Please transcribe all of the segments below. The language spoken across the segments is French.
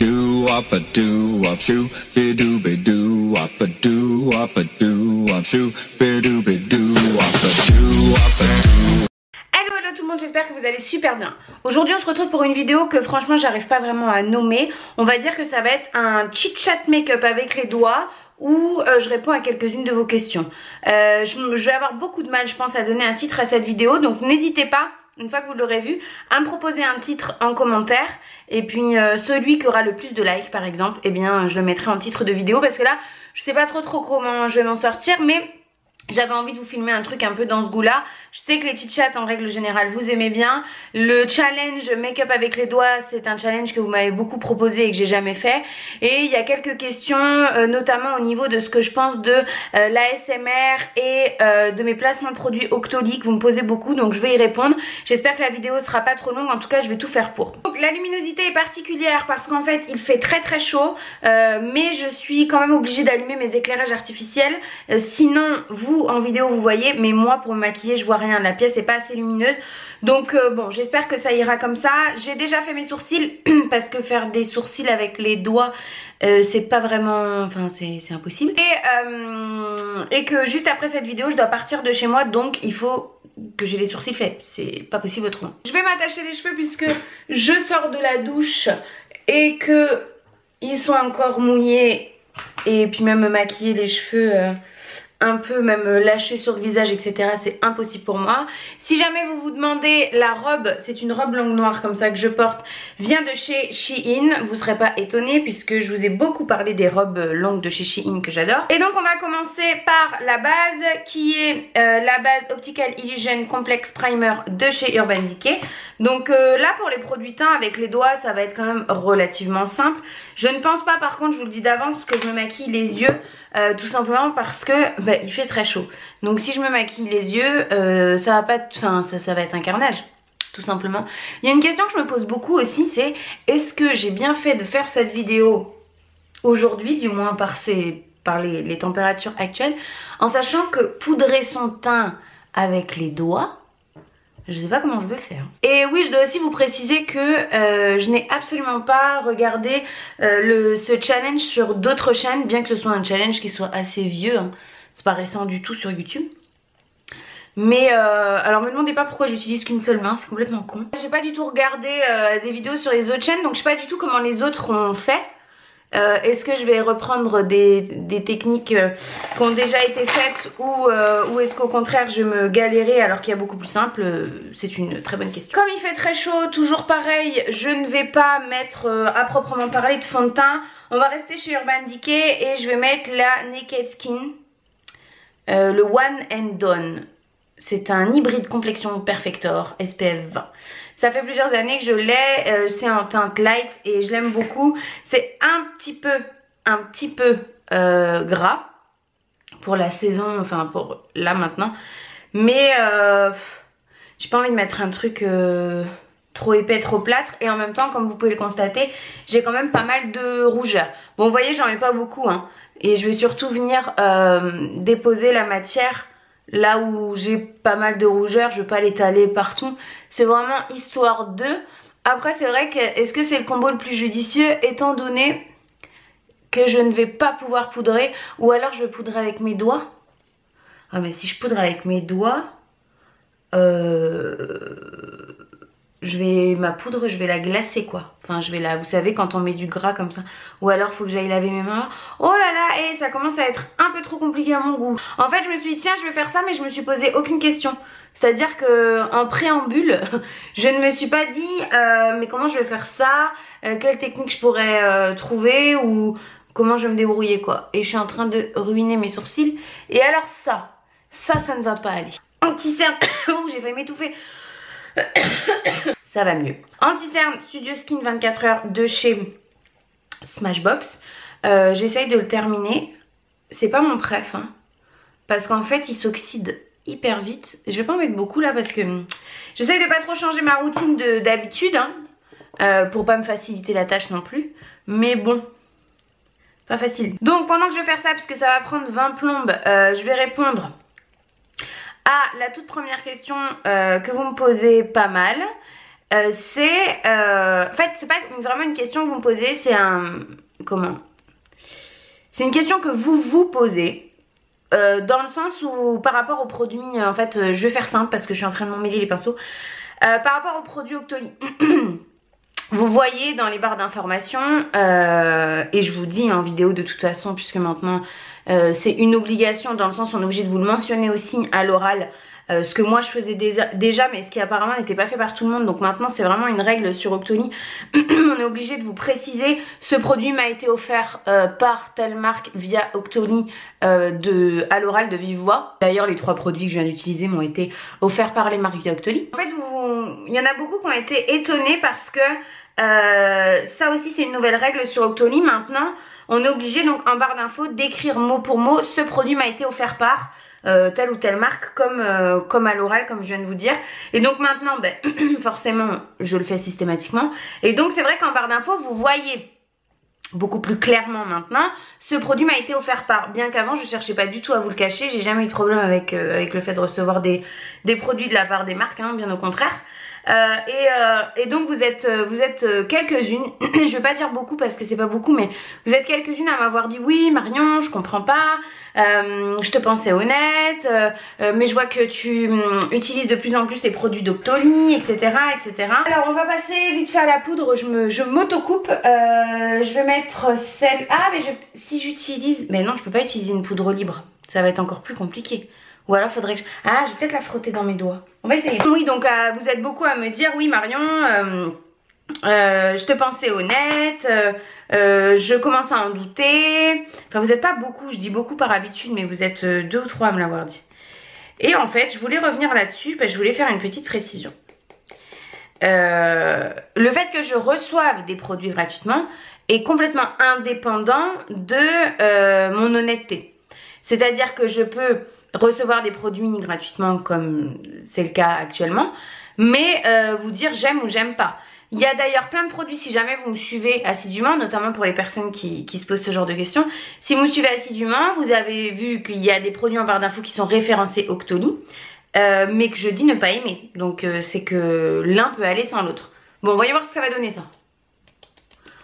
Do up a do up shoo, be do be do up a do up a do up shoo, be do up a do up a do. Hello tout le monde, j'espère que vous allez super bien. Aujourd'hui on se retrouve pour une vidéo que franchement j'arrive pas vraiment à nommer. On va dire que ça va être un chit chat make-up avec les doigts où je réponds à quelques-unes de vos questions. Je vais avoir beaucoup de mal je pense à donner un titre à cette vidéo, donc n'hésitez pas, une fois que vous l'aurez vu, à me proposer un titre en commentaire. Et puis celui qui aura le plus de likes par exemple, eh bien je le mettrai en titre de vidéo. Parce que là je sais pas trop comment je vais m'en sortir, mais j'avais envie de vous filmer un truc un peu dans ce goût là. Je sais que les chit chats en règle générale vous aimez bien. Le challenge make-up avec les doigts, c'est un challenge que vous m'avez beaucoup proposé et que j'ai jamais fait. Et il y a quelques questions notamment au niveau de ce que je pense de l'ASMR et de mes placements de produits Octoly que vous me posez beaucoup, donc je vais y répondre. J'espère que la vidéo sera pas trop longue, en tout cas je vais tout faire pour. Donc la luminosité est particulière parce qu'en fait il fait très chaud, mais je suis quand même obligée d'allumer mes éclairages artificiels, sinon vous en vidéo vous voyez, mais moi pour me maquiller je vois rien, la pièce est pas assez lumineuse. Donc bon, j'espère que ça ira comme ça. J'ai déjà fait mes sourcils parce que faire des sourcils avec les doigts c'est pas vraiment, enfin c'est impossible. Et que juste après cette vidéo je dois partir de chez moi, donc il faut que j'ai les sourcils faits, c'est pas possible autrement. Je vais m'attacher les cheveux puisque je sors de la douche et que ils sont encore mouillés, et puis même me maquiller les cheveux un peu même lâché sur le visage etc, c'est impossible pour moi. Si jamais vous vous demandez, la robe, c'est une robe longue noire comme ça que je porte, vient de chez Shein. Vous serez pas étonnés puisque je vous ai beaucoup parlé des robes longues de chez Shein que j'adore. Et donc on va commencer par la base qui est la base Optical Illusion Complex Primer de chez Urban Decay. Donc là pour les produits teints avec les doigts ça va être quand même relativement simple. Je ne pense pas par contre, je vous le dis d'avance, que je me maquille les yeux. Tout simplement parce que il fait très chaud. Donc si je me maquille les yeux, ça va pas, enfin ça va être un carnage, tout simplement. Il y a une question que je me pose beaucoup aussi, c'est est-ce que j'ai bien fait de faire cette vidéo aujourd'hui, du moins par les températures actuelles, en sachant que poudrer son teint avec les doigts, je sais pas comment je vais faire. Et oui, je dois aussi vous préciser que je n'ai absolument pas regardé ce challenge sur d'autres chaînes, bien que ce soit un challenge qui soit assez vieux, hein. C'est pas récent du tout sur YouTube. Mais alors me demandez pas pourquoi j'utilise qu'une seule main, c'est complètement con. J'ai pas du tout regardé des vidéos sur les autres chaînes, donc je sais pas du tout comment les autres ont fait. Est-ce que je vais reprendre des techniques qui ont déjà été faites ou est-ce qu'au contraire je vais me galérer alors qu'il y a beaucoup plus simple? C'est une très bonne question. Comme il fait très chaud, toujours pareil, je ne vais pas mettre à proprement parler de fond de teint. On va rester chez Urban Decay et je vais mettre la Naked Skin, le One and Done. C'est un hybride complexion Perfector SPF 20. Ça fait plusieurs années que je l'ai, c'est en teinte light et je l'aime beaucoup. C'est un petit peu gras pour la saison, enfin pour là maintenant. Mais j'ai pas envie de mettre un truc trop épais, trop plâtre. Et en même temps, comme vous pouvez le constater, j'ai quand même pas mal de rougeur. Bon, vous voyez, j'en mets pas beaucoup, hein. Et je vais surtout venir déposer la matière là où j'ai pas mal de rougeur, je vais pas l'étaler partout. C'est vraiment histoire de. Après c'est vrai que est-ce que c'est le combo le plus judicieux étant donné que je ne vais pas pouvoir poudrer, ou alors je vais poudrer avec mes doigts. Ah mais si je poudre avec mes doigts, ma poudre je vais la glacer quoi. Enfin je vais la, vous savez quand on met du gras comme ça. Ou alors faut que j'aille laver mes mains. Oh là là, et ça commence à être un peu trop compliqué à mon goût. En fait je me suis dit tiens je vais faire ça, mais je me suis posé aucune question. C'est-à-dire que en préambule je ne me suis pas dit mais comment je vais faire ça, quelle technique je pourrais trouver, ou comment je vais me débrouiller quoi. Et je suis en train de ruiner mes sourcils. Et alors ça ne va pas aller. Anti-cerne, oh j'ai failli m'étouffer. Ça va mieux. Anti-cerne Studio Skin 24 heures de chez Smashbox. J'essaye de le terminer. C'est pas mon préf, hein, parce qu'en fait il s'oxyde hyper vite. Je vais pas en mettre beaucoup là parce que j'essaye de pas trop changer ma routine d'habitude, hein, pour pas me faciliter la tâche non plus. Mais bon, pas facile. Donc pendant que je vais faire ça, parce que ça va prendre 20 plombes, je vais répondre à la toute première question que vous me posez pas mal. en fait c'est pas vraiment une question que vous me posez, c'est c'est une question que vous vous posez dans le sens où par rapport aux produits, en fait je vais faire simple parce que je suis en train de m'emmêler les pinceaux. Par rapport aux produits Octoly, vous voyez dans les barres d'informations, et je vous dis en vidéo de toute façon, puisque maintenant c'est une obligation dans le sens où on est obligé de vous le mentionner aussi à l'oral, ce que moi je faisais déjà, mais ce qui apparemment n'était pas fait par tout le monde, donc maintenant c'est vraiment une règle sur Octoly. On est obligé de vous préciser, ce produit m'a été offert par telle marque via Octoly à l'oral de vive voix. D'ailleurs les 3 produits que je viens d'utiliser m'ont été offerts par les marques via Octoly. En fait il y en a beaucoup qui ont été étonnés parce que ça aussi c'est une nouvelle règle sur Octoly. Maintenant on est obligé donc en barre d'infos d'écrire mot pour mot, ce produit m'a été offert par telle ou telle marque, comme à l'oral, comme je viens de vous dire. Et donc maintenant ben, forcément je le fais systématiquement, et donc c'est vrai qu'en barre d'infos vous voyez beaucoup plus clairement maintenant, ce produit m'a été offert par, bien qu'avant je cherchais pas du tout à vous le cacher, j'ai jamais eu de problème avec le fait de recevoir des produits de la part des marques, hein, bien au contraire. Et donc vous êtes quelques-unes, je vais pas dire beaucoup parce que c'est pas beaucoup, mais vous êtes quelques-unes à m'avoir dit oui Marion, je comprends pas, je te pensais honnête, mais je vois que tu utilises de plus en plus les produits d'Octoly, etc., etc. Alors on va passer vite fait à la poudre, je m'auto-coupe, je vais mettre celle... Ah mais si j'utilise... Mais non, je peux pas utiliser une poudre libre, ça va être encore plus compliqué. Ou alors faudrait que je... Ah, je vais peut-être la frotter dans mes doigts. On va essayer. Oui, donc vous êtes beaucoup à me dire, oui Marion, je te pensais honnête, je commence à en douter. Enfin, vous n'êtes pas beaucoup, je dis beaucoup par habitude, mais vous êtes 2 ou 3 à me l'avoir dit. Et en fait, je voulais revenir là-dessus, parce que je voulais faire une petite précision. Le fait que je reçoive des produits gratuitement est complètement indépendant de mon honnêteté. C'est-à-dire que je peux recevoir des produits gratuitement comme c'est le cas actuellement, mais vous dire j'aime ou j'aime pas. Il y a d'ailleurs plein de produits, si jamais vous me suivez assidûment, notamment pour les personnes qui se posent ce genre de questions, si vous me suivez assidûment, vous avez vu qu'il y a des produits en barre d'infos qui sont référencés Octoly, mais que je dis ne pas aimer. Donc c'est que l'un peut aller sans l'autre. Bon, voyons voir ce que ça va donner ça.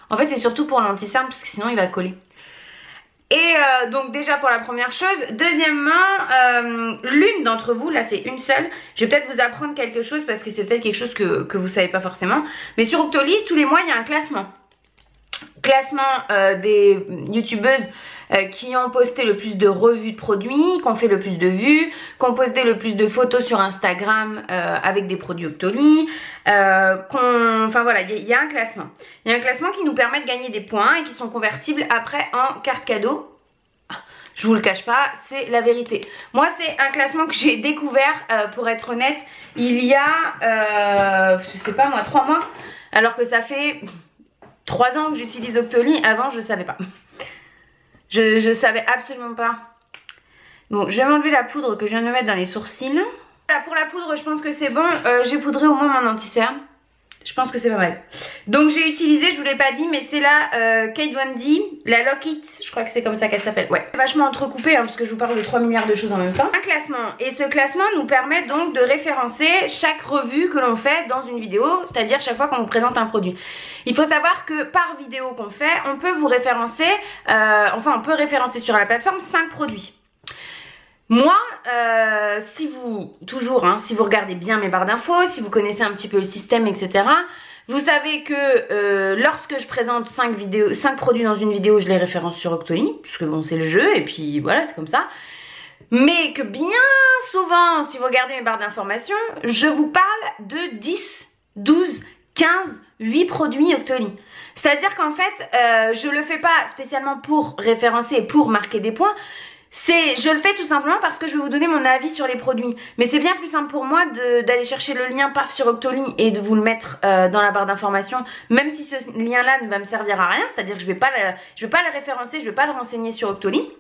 En fait c'est surtout pour l'anti-cerne parce que sinon il va coller. Et donc déjà pour la première chose. Deuxièmement, l'une d'entre vous, là c'est une seule, je vais peut-être vous apprendre quelque chose parce que c'est peut-être quelque chose que vous savez pas forcément. Mais sur Octoly, tous les mois il y a un classement. Classement des youtubeuses qui ont posté le plus de revues de produits, qui ont fait le plus de vues, qui ont posté le plus de photos sur Instagram avec des produits Octoly. Enfin voilà, il y a un classement. Il y a un classement qui nous permet de gagner des points et qui sont convertibles après en carte cadeau. Je vous le cache pas, c'est la vérité. Moi c'est un classement que j'ai découvert, pour être honnête, il y a, je sais pas moi, 3 mois. Alors que ça fait 3 ans que j'utilise Octoly, avant je savais pas. Je savais absolument pas. Bon, je vais m'enlever la poudre que je viens de mettre dans les sourcils. Voilà, pour la poudre, je pense que c'est bon. J'ai poudré au moins mon anti-cerne. Je pense que c'est pas mal. Donc j'ai utilisé, je vous l'ai pas dit, mais c'est la Kate Von D, la Lock It, je crois que c'est comme ça qu'elle s'appelle. Ouais, c'est vachement entrecoupé hein, parce que je vous parle de 3 milliards de choses en même temps. Un classement, et ce classement nous permet donc de référencer chaque revue que l'on fait dans une vidéo, c'est-à-dire chaque fois qu'on vous présente un produit. Il faut savoir que par vidéo qu'on fait, on peut vous référencer, enfin on peut référencer sur la plateforme 5 produits. Moi, si vous regardez bien mes barres d'infos, si vous connaissez un petit peu le système, etc., vous savez que lorsque je présente 5 produits dans une vidéo, je les référence sur Octoly, puisque bon c'est le jeu, et puis voilà, c'est comme ça. Mais que bien souvent, si vous regardez mes barres d'informations, je vous parle de 10, 12, 15, 8 produits Octoly. C'est-à-dire qu'en fait, je le fais pas spécialement pour référencer et pour marquer des points. Je le fais tout simplement parce que je vais vous donner mon avis sur les produits. Mais c'est bien plus simple pour moi d'aller chercher le lien paf sur Octoly et de vous le mettre dans la barre d'information, même si ce lien là ne va me servir à rien, c'est-à-dire que je vais pas le référencer, je vais pas le renseigner sur Octoly.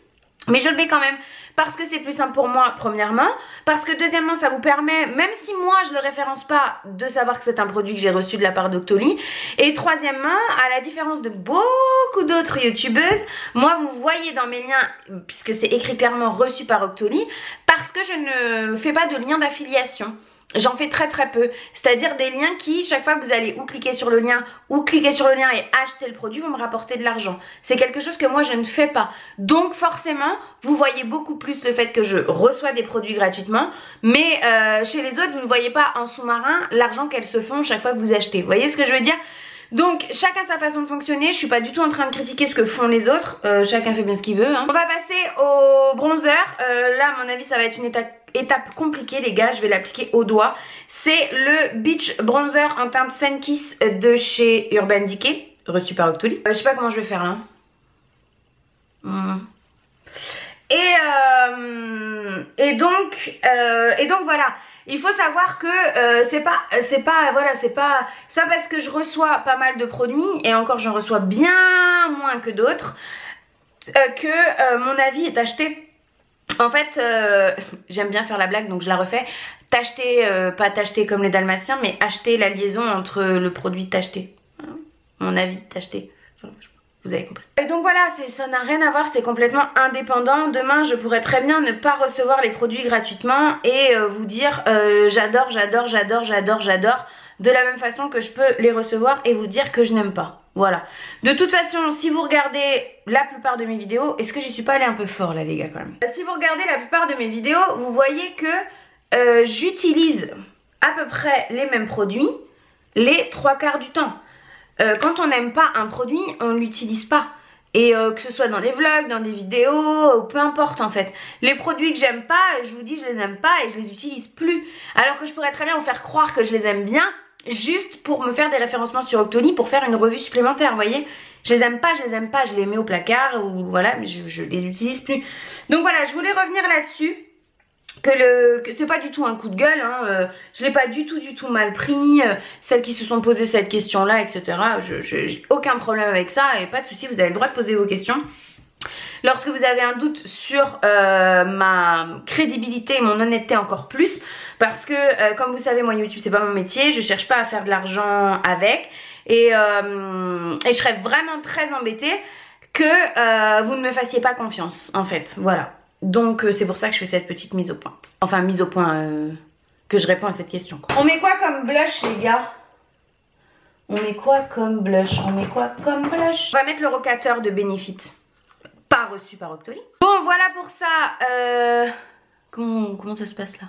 Mais je le mets quand même parce que c'est plus simple pour moi premièrement, parce que deuxièmement ça vous permet, même si moi je le référence pas, de savoir que c'est un produit que j'ai reçu de la part d'Octoly. Et troisièmement, à la différence de beaucoup d'autres youtubeuses, moi vous voyez dans mes liens, puisque c'est écrit clairement reçu par Octoly, parce que je ne fais pas de lien d'affiliation. j'en fais très peu. C'est-à-dire des liens qui, chaque fois que vous allez ou cliquer sur le lien et acheter le produit, vont me rapporter de l'argent. C'est quelque chose que moi je ne fais pas. Donc forcément, vous voyez beaucoup plus le fait que je reçois des produits gratuitement. Mais chez les autres, vous ne voyez pas en sous-marin l'argent qu'elles se font chaque fois que vous achetez. Vous voyez ce que je veux dire? Donc chacun sa façon de fonctionner, je suis pas du tout en train de critiquer ce que font les autres, chacun fait bien ce qu'il veut hein. On va passer au bronzer, là à mon avis ça va être une étape compliquée les gars, je vais l'appliquer au doigt. C'est le Beach Bronzer en teinte Sun Kiss de chez Urban Decay, reçu par Octoly. Je sais pas comment je vais faire là. Et donc voilà. Il faut savoir que c'est pas parce que je reçois pas mal de produits, et encore j'en reçois bien moins que d'autres, que mon avis est acheté. En fait, j'aime bien faire la blague donc je la refais. T'acheter, pas t'acheter comme les Dalmatiens, mais acheter la liaison entre le produit t'acheter. Mon avis t'acheter. Vous avez compris. Et donc voilà, ça n'a rien à voir, c'est complètement indépendant. Demain, je pourrais très bien ne pas recevoir les produits gratuitement et vous dire j'adore, de la même façon que je peux les recevoir et vous dire que je n'aime pas. Voilà. De toute façon, si vous regardez la plupart de mes vidéos, est-ce que j'y suis pas allée un peu fort là les gars quand même? Si vous regardez la plupart de mes vidéos, vous voyez que j'utilise à peu près les mêmes produits les 3/4 du temps. Quand on n'aime pas un produit, on ne l'utilise pas. Et que ce soit dans des vlogs, dans des vidéos, peu importe en fait. Les produits que j'aime pas, je vous dis je les aime pas et je les utilise plus. Alors que je pourrais très bien vous faire croire que je les aime bien, juste pour me faire des référencements sur Octoly, pour faire une revue supplémentaire, vous voyez. Je les aime pas, je les mets au placard, ou voilà, mais je les utilise plus. Donc voilà, je voulais revenir là-dessus. Que c'est pas du tout un coup de gueule hein, je l'ai pas du tout mal pris, celles qui se sont posées cette question là etc, j'ai aucun problème avec ça et pas de souci, vous avez le droit de poser vos questions. Lorsque vous avez un doute sur ma crédibilité et mon honnêteté encore plus, parce que comme vous savez moi YouTube c'est pas mon métier, je cherche pas à faire de l'argent avec et je serais vraiment très embêtée que vous ne me fassiez pas confiance en fait, voilà. Donc c'est pour ça que je fais cette petite mise au point. Enfin mise au point que je réponds à cette question. On met quoi comme blush les gars? On met quoi comme blush? On met quoi comme blush? On va mettre le rocateur de Benefit. Pas reçu par Octoly. Bon voilà pour ça. Comment ça se passe là?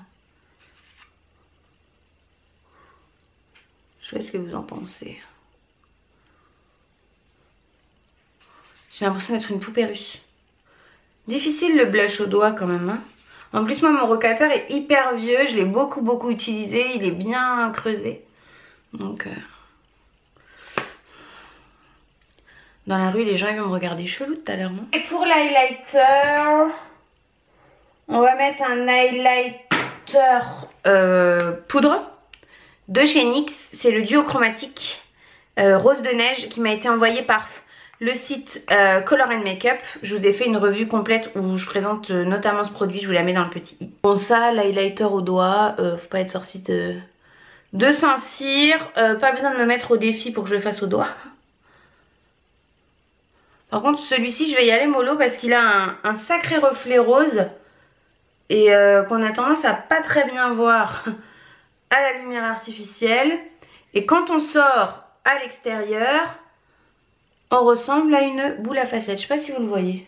Je sais ce que vous en pensez. J'ai l'impression d'être une poupée russe. Difficile le blush au doigt quand même hein. En plus moi mon rocateur est hyper vieux, je l'ai beaucoup utilisé, il est bien creusé. Donc dans la rue les gens ils vont me regarder chelou tout à l'heure non? Et pour l'highlighter, on va mettre un highlighter poudre de chez NYX, c'est le duo chromatique rose de neige qui m'a été envoyé par le site Color & Makeup. Je vous ai fait une revue complète où je présente notamment ce produit, je vous la mets dans le petit i. Bon ça, l'highlighter au doigt, faut pas être sorti de Saint-Cyr, pas besoin de me mettre au défi pour que je le fasse au doigt. Par contre celui-ci je vais y aller mollo parce qu'il a un sacré reflet rose et qu'on a tendance à pas très bien voir à la lumière artificielle. Et quand on sort à l'extérieur, on ressemble à une boule à facettes. Je sais pas si vous le voyez.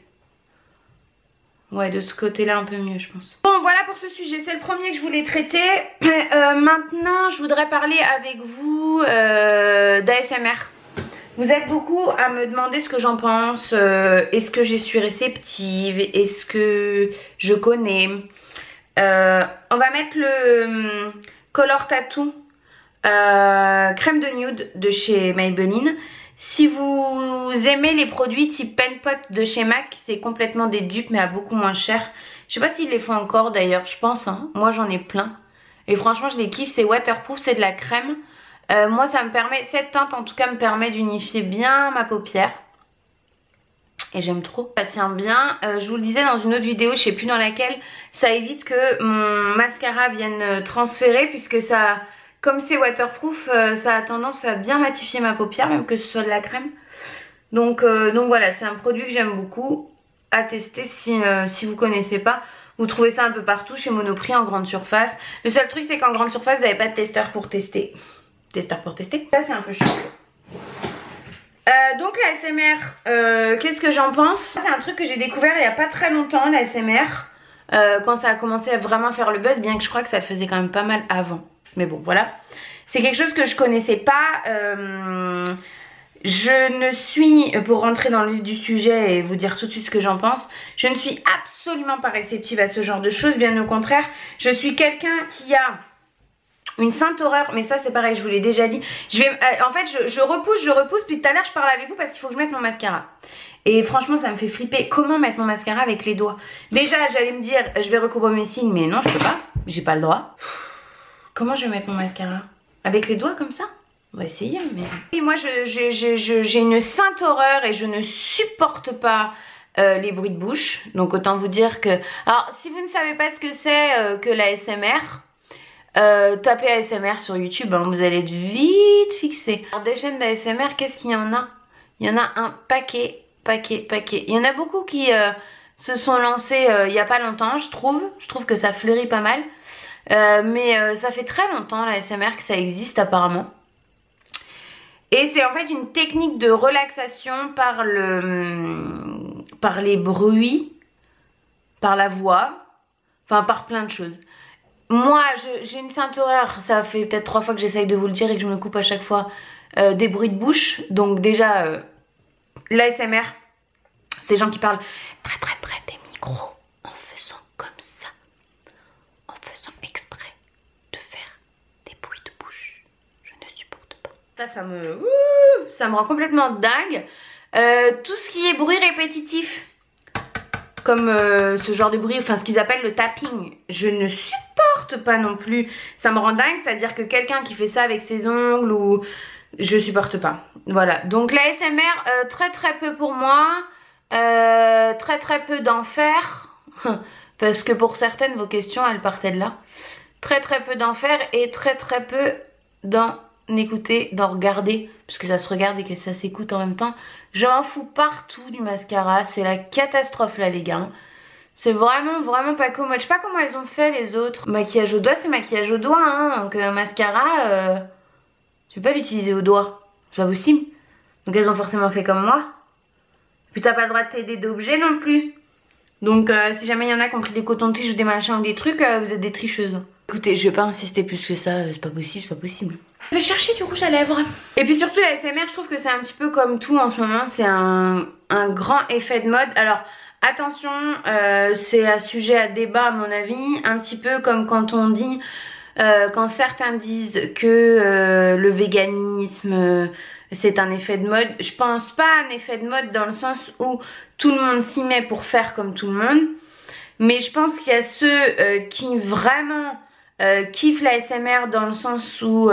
Ouais, de ce côté-là un peu mieux je pense. Bon voilà pour ce sujet, c'est le premier que je voulais traiter. Maintenant je voudrais parler avec vous d'ASMR. Vous êtes beaucoup à me demander ce que j'en pense. Est-ce que je suis réceptive? Est-ce que je connais? On va mettre le Color Tattoo crème de nude de chez Maybelline. Si vous aimez les produits type Pen Pot de chez MAC, c'est complètement des dupes mais à beaucoup moins cher. Je sais pas s'ils les font encore d'ailleurs, je pense hein. Moi j'en ai plein. Et franchement je les kiffe, c'est waterproof, c'est de la crème. Moi ça me permet, cette teinte en tout cas me permet d'unifier bien ma paupière. Et j'aime trop. Ça tient bien. Je vous le disais dans une autre vidéo, je sais plus dans laquelle, ça évite que mon mascara vienne transférer puisque ça... Comme c'est waterproof, ça a tendance à bien matifier ma paupière, même que ce soit de la crème. Donc voilà, c'est un produit que j'aime beaucoup, à tester si vous connaissez pas. Vous trouvez ça un peu partout, chez Monoprix, en grande surface. Le seul truc, c'est qu'en grande surface, vous n'avez pas de testeur pour tester. Testeur pour tester. Ça, c'est un peu chiant. Donc la SMR, qu'est-ce que j'en pense? C'est un truc que j'ai découvert il n'y a pas très longtemps, la SMR. Quand ça a commencé à vraiment faire le buzz, bien que je crois que ça le faisait quand même pas mal avant. Mais bon, voilà. C'est quelque chose que je connaissais pas. Je ne suis, pour rentrer dans le vif du sujet et vous dire tout de suite ce que j'en pense, je ne suis absolument pas réceptive à ce genre de choses, bien au contraire. Je suis quelqu'un qui a une sainte horreur, mais ça c'est pareil, je vous l'ai déjà dit. En fait, je repousse, puis tout à l'heure je parle avec vous parce qu'il faut que je mette mon mascara. Et franchement, ça me fait flipper. Comment mettre mon mascara avec les doigts? Déjà, j'allais me dire, je vais recouvrir mes signes, mais non, je peux pas. J'ai pas le droit. Comment je vais mettre mon mascara? Avec les doigts comme ça? On va essayer, mais... Et moi, j'ai une sainte horreur et je ne supporte pas les bruits de bouche. Donc, autant vous dire que... Alors, si vous ne savez pas ce que c'est que la SMR, tapez ASMR sur YouTube, hein, vous allez être vite fixé. Alors, des chaînes d'ASMR, qu'est-ce qu'il y en a? Il y en a un paquet. Il y en a beaucoup qui se sont lancés il n'y a pas longtemps, je trouve. Je trouve que ça fleurit pas mal. Mais ça fait très longtemps, la ASMR, que ça existe apparemment. Et c'est en fait une technique de relaxation par les bruits, par la voix, enfin par plein de choses. Moi, j'ai une sainte horreur, ça fait peut-être 3 fois que j'essaye de vous le dire et que je me coupe à chaque fois, des bruits de bouche. Donc déjà, l'ASMR, c'est les gens qui parlent très très près des micros, en faisant comme ça, en faisant exprès de faire des bruits de bouche. Je ne supporte pas. Ça me rend complètement dingue. Tout ce qui est bruit répétitif, comme ce genre de bruit, enfin ce qu'ils appellent le tapping, je ne supporte pas non plus. Ça me rend dingue, c'est-à-dire que quelqu'un qui fait ça avec ses ongles ou... Je supporte pas. Voilà. Donc la SMR, très très peu pour moi. Très très peu d'enfer. Parce que pour certaines, vos questions, elles partaient de là. Très très peu d'enfer et très très peu d'en écouter, d'en regarder. Parce que ça se regarde et que ça s'écoute en même temps. J'en fous partout du mascara. C'est la catastrophe là les gars. C'est vraiment vraiment pas commode. Je sais pas comment elles ont fait les autres. Maquillage au doigt, c'est maquillage au doigt. Hein. Donc mascara... Tu peux pas l'utiliser au doigt, c'est pas possible. Donc elles ont forcément fait comme moi. Puis t'as pas le droit de t'aider d'objets non plus. Donc si jamais il y en a qui ont pris des cotons-tiges ou des machins ou des trucs, vous êtes des tricheuses. Écoutez, je vais pas insister plus que ça, c'est pas possible, c'est pas possible. Je vais chercher du rouge à lèvres. Et puis surtout la SMR, je trouve que c'est un petit peu comme tout en ce moment, c'est un grand effet de mode. Alors attention, c'est un sujet à débat à mon avis, un petit peu comme quand on dit... quand certains disent que le véganisme c'est un effet de mode, je pense pas à un effet de mode dans le sens où tout le monde s'y met pour faire comme tout le monde, mais je pense qu'il y a ceux qui vraiment kiffent la SMR dans le sens où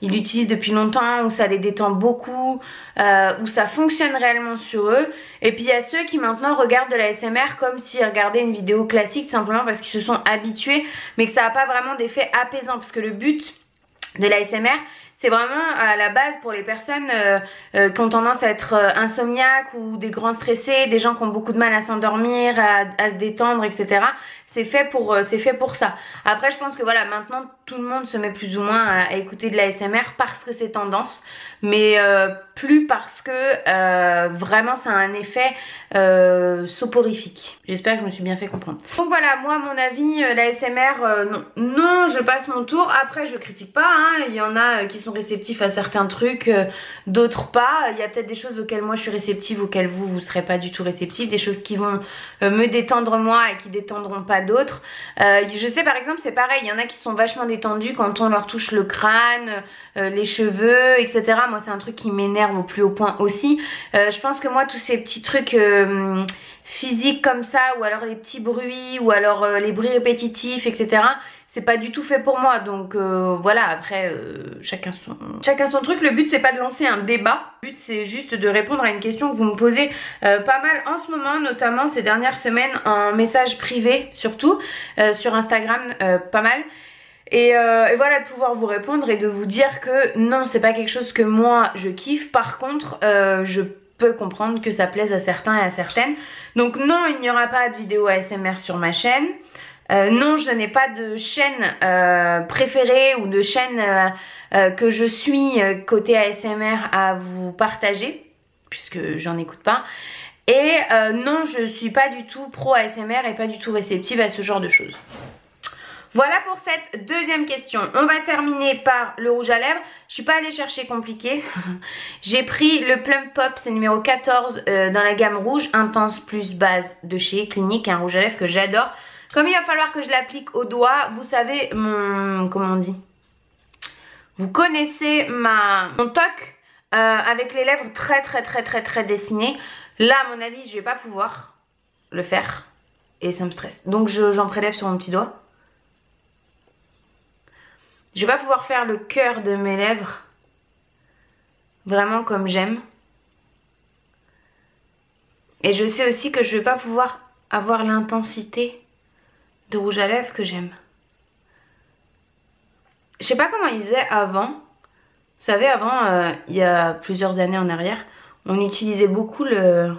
ils l'utilisent depuis longtemps, où ça les détend beaucoup, où ça fonctionne réellement sur eux. Et puis il y a ceux qui maintenant regardent de la SMR comme s'ils regardaient une vidéo classique, simplement parce qu'ils se sont habitués, mais que ça n'a pas vraiment d'effet apaisant. Parce que le but de la SMR, c'est vraiment à la base pour les personnes qui ont tendance à être insomniaques ou des grands stressés, des gens qui ont beaucoup de mal à s'endormir, à se détendre, etc. C'est fait pour ça. Après je pense que voilà, maintenant tout le monde se met plus ou moins à écouter de la SMR parce que c'est tendance, mais plus parce que vraiment ça a un effet soporifique. J'espère que je me suis bien fait comprendre. Donc voilà, moi à mon avis la SMR non, je passe mon tour. Après je critique pas, hein. Il y en a qui sont réceptifs à certains trucs, d'autres pas. Il y a peut-être des choses auxquelles moi je suis réceptive, auxquelles vous serez pas du tout réceptif, des choses qui vont me détendre moi et qui détendront pas d'autres. Je sais par exemple c'est pareil, il y en a qui sont vachement détendus quand on leur touche le crâne, les cheveux, etc. Moi c'est un truc qui m'énerve au plus haut point aussi. Je pense que moi tous ces petits trucs physiques comme ça, ou alors les petits bruits, ou alors les bruits répétitifs, etc. C'est pas du tout fait pour moi, donc voilà, après chacun son truc. Le but c'est pas de lancer un débat, le but c'est juste de répondre à une question que vous me posez pas mal en ce moment, notamment ces dernières semaines en message privé, surtout sur Instagram, pas mal. Et voilà, de pouvoir vous répondre et de vous dire que non, c'est pas quelque chose que moi je kiffe. Par contre je peux comprendre que ça plaise à certains et à certaines. Donc non, il n'y aura pas de vidéo ASMR sur ma chaîne. Non, je n'ai pas de chaîne préférée ou de chaîne que je suis côté ASMR à vous partager, puisque j'en écoute pas. Et non, je suis pas du tout pro ASMR et pas du tout réceptive à ce genre de choses. Voilà pour cette deuxième question. On va terminer par le rouge à lèvres. Je suis pas allée chercher compliqué. J'ai pris le Plum Pop, c'est numéro 14 dans la gamme rouge, intense plus base de chez Clinique, un rouge à lèvres que j'adore. Comme il va falloir que je l'applique au doigt, vous savez mon... comment on dit? Vous connaissez mon toc avec les lèvres très dessinées. Là, à mon avis, je vais pas pouvoir le faire et ça me stresse. Donc j'en prélève sur mon petit doigt. Je vais pas pouvoir faire le cœur de mes lèvres vraiment comme j'aime. Et je sais aussi que je vais pas pouvoir avoir l'intensité de rouge à lèvres que j'aime. Je sais pas comment ils faisaient avant. Vous savez, avant, il y a plusieurs années en arrière, on utilisait beaucoup le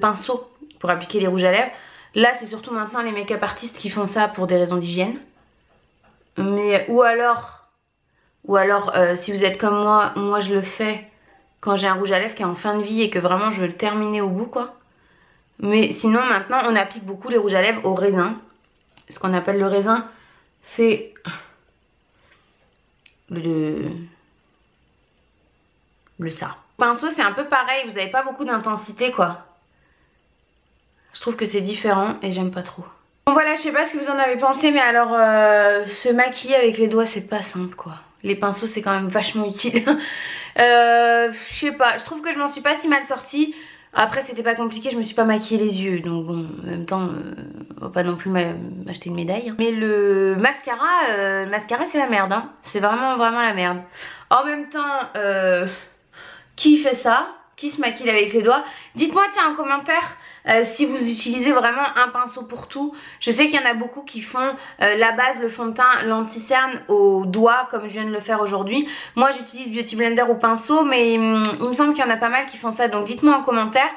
pinceau pour appliquer les rouges à lèvres. Là, c'est surtout maintenant les make-up artistes qui font ça pour des raisons d'hygiène. Mais ou alors si vous êtes comme moi je le fais quand j'ai un rouge à lèvres qui est en fin de vie et que vraiment je veux le terminer au bout quoi. Mais sinon maintenant on applique beaucoup les rouges à lèvres au raisin. Ce qu'on appelle le raisin, c'est le ça. Le pinceau c'est un peu pareil, vous n'avez pas beaucoup d'intensité quoi. Je trouve que c'est différent et j'aime pas trop. Bon voilà, je sais pas ce que vous en avez pensé, mais alors se maquiller avec les doigts c'est pas simple quoi. Les pinceaux c'est quand même vachement utile. Je sais pas, je trouve que je m'en suis pas si mal sortie. Après c'était pas compliqué, je me suis pas maquillé les yeux, donc bon en même temps on va pas non plus m'acheter une médaille. Mais le mascara c'est la merde hein. C'est vraiment la merde. En même temps qui fait ça? Qui se maquille avec les doigts? Dites-moi tiens en commentaire si vous utilisez vraiment un pinceau pour tout. Je sais qu'il y en a beaucoup qui font la base, le fond de teint, l'anti-cerne au doigt comme je viens de le faire aujourd'hui. Moi j'utilise Beauty Blender au pinceau, mais il me semble qu'il y en a pas mal qui font ça, donc dites-moi en commentaire.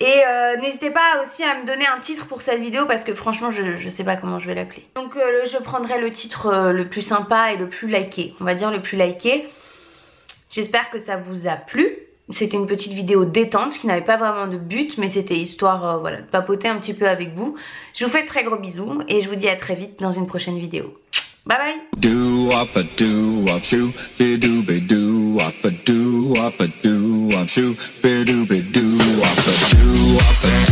Et n'hésitez pas aussi à me donner un titre pour cette vidéo parce que franchement je sais pas comment je vais l'appeler. Donc je prendrai le titre le plus sympa et le plus liké, on va dire le plus liké. J'espère que ça vous a plu. C'était une petite vidéo détente qui n'avait pas vraiment de but, mais c'était histoire voilà, de papoter un petit peu avec vous. Je vous fais de très gros bisous et je vous dis à très vite dans une prochaine vidéo. Bye bye. Do up a do up shoo, be do be do up a do up a do up shoo, be do be do up a do up a